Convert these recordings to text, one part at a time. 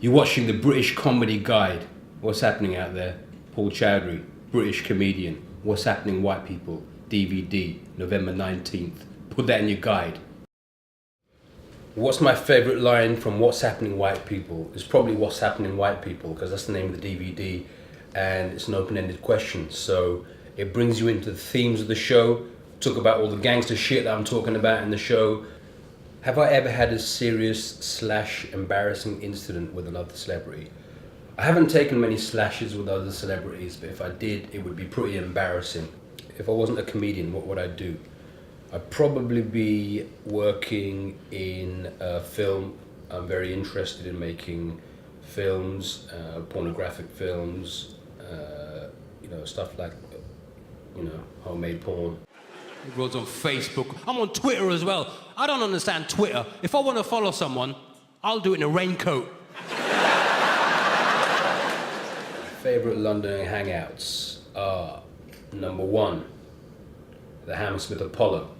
You're watching the British Comedy Guide. What's happening out there? Paul Chowdhry, British comedian. What's happening, white people? DVD, November 19th. Put that in your guide. What's my favourite line from What's Happening, White People? It's probably What's Happening, White People, because that's the name of the DVD, and it's an open-ended question. So it brings you into the themes of the show, talk about all the gangster shit that I'm talking about in the show. Have I ever had a serious / embarrassing incident with another celebrity? I haven't taken many slashes with other celebrities, but if I did, it would be pretty embarrassing. If I wasn't a comedian, what would I do? I'd probably be working in film. I'm very interested in making films, pornographic films, stuff like, homemade porn. Everyone's on Facebook. I'm on Twitter as well. I don't understand Twitter. If I want to follow someone, I'll do it in a raincoat. Favourite London hangouts are, number 1, the Hammersmith Apollo.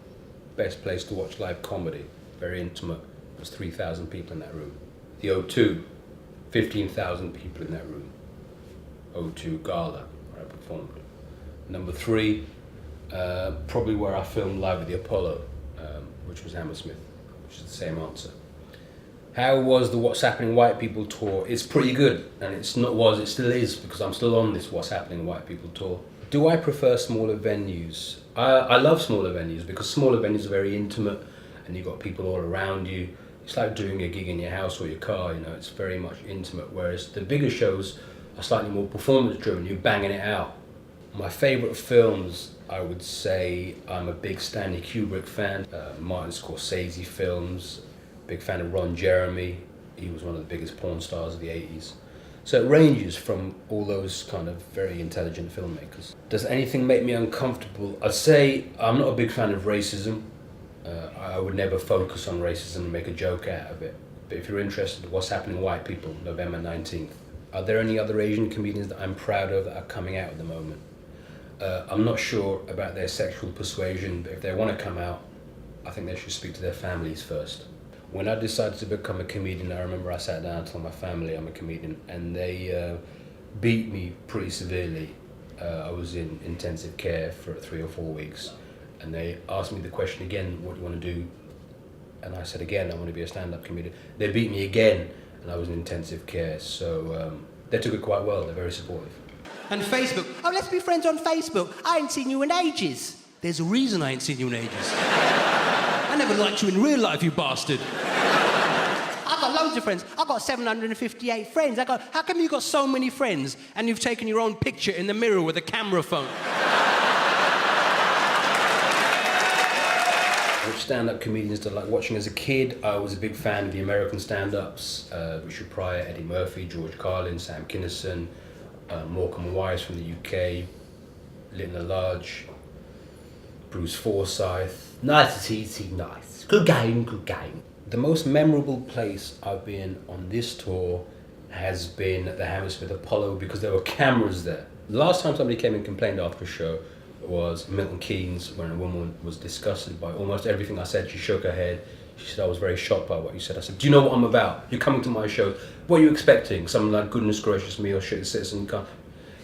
Best place to watch live comedy. Very intimate. There's 3,000 people in that room. The O2, 15,000 people in that room. O2 Gala, where I performed. Number 3, probably where I filmed live at the Apollo, which was Hammersmith, which is the same answer. How was the What's Happening White People tour? It's pretty good, and it still is, because I'm still on this What's Happening White People tour. Do I prefer smaller venues? I love smaller venues, because smaller venues are very intimate, and you've got people all around you. It's like doing a gig in your house or your car, it's very much intimate, whereas the bigger shows are slightly more performance driven, you're banging it out. My favourite films, I would say I'm a big Stanley Kubrick fan, Martin Scorsese films, big fan of Ron Jeremy. He was one of the biggest porn stars of the 80s. So it ranges from all those kind of very intelligent filmmakers. Does anything make me uncomfortable? I'd say I'm not a big fan of racism. I would never focus on racism and make a joke out of it. But if you're interested in What's Happening White People, November 19th, are there any other Asian comedians that I'm proud of that are coming out at the moment? I'm not sure about their sexual persuasion, but if they want to come out, I think they should speak to their families first. When I decided to become a comedian, I remember I sat down and told my family I'm a comedian, and they beat me pretty severely. I was in intensive care for 3 or 4 weeks, and they asked me the question again, what do you want to do? And I said again, I want to be a stand-up comedian. They beat me again, and I was in intensive care, so they took it quite well. They're very supportive. And Facebook. Oh, let's be friends on Facebook. I ain't seen you in ages. There's a reason I ain't seen you in ages. I never liked you in real life, you bastard. I've got loads of friends. I've got 758 friends. How come you've got so many friends and you've taken your own picture in the mirror with a camera phone? Which stand-up comedians did I like watching as a kid? I was a big fan of the American stand-ups. Richard Pryor, Eddie Murphy, George Carlin, Sam Kinison, Morecambe Wise from the UK, Linda Large, Bruce Forsyth. Nice, easy, nice. Good game, good game. The most memorable place I've been on this tour has been the Hammersmith Apollo, because there were cameras there. The last time somebody came and complained after a show was Milton Keynes, when a woman was disgusted by almost everything I said. She shook her head. She said, I was very shocked by what you said. I said, do you know what I'm about? You're coming to my show. What are you expecting? Something like goodness gracious me or shit, citizen can't.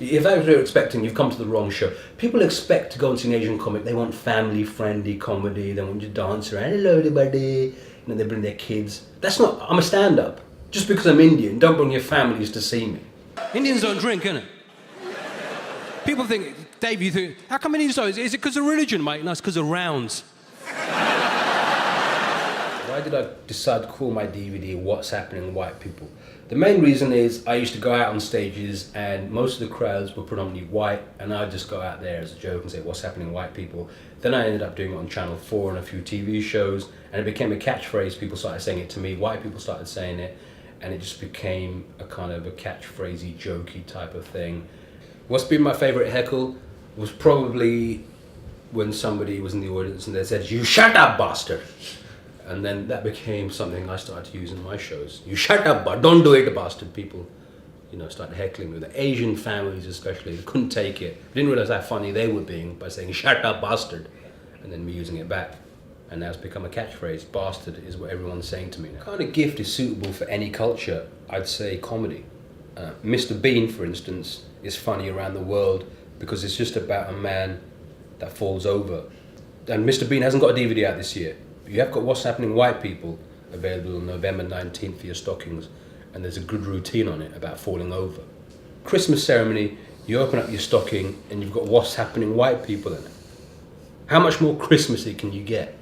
If that's what you're expecting, you've come to the wrong show. People expect to go and see an Asian comic. They want family-friendly comedy. They want you to dance around. Hello, everybody. They bring their kids. That's not. I'm a stand-up. Just because I'm Indian, don't bring your families to see me. Indians don't drink, innit? People think, Dave, you think, how come Indians don't? Is it because of religion, mate? No, it's because of rounds. Why did I decide to call my DVD What's Happening White People? The main reason is I used to go out on stages and most of the crowds were predominantly white, and I'd just go out there as a joke and say, What's Happening White People? Then I ended up doing it on Channel 4 and a few TV shows, and it became a catchphrase. People started saying it to me, white people started saying it, and it just became a kind of a catchphrasey, jokey type of thing. What's been my favourite heckle was probably when somebody was in the audience and they said, you shut up, bastard. And then that became something I started to use in my shows. You shut up, but don't do it, bastard. People, started heckling me. The Asian families especially, they couldn't take it. They didn't realize how funny they were being by saying, shut up, bastard. And then me using it back. And now it's become a catchphrase. Bastard is what everyone's saying to me now. What kind of gift is suitable for any culture? I'd say comedy. Mr. Bean, for instance, is funny around the world because it's just about a man that falls over. And Mr. Bean hasn't got a DVD out this year. But you have got What's Happening White People available on November 19th for your stockings. And there's a good routine on it about falling over. Christmas ceremony, you open up your stocking and you've got What's Happening White People in it. How much more Christmassy can you get?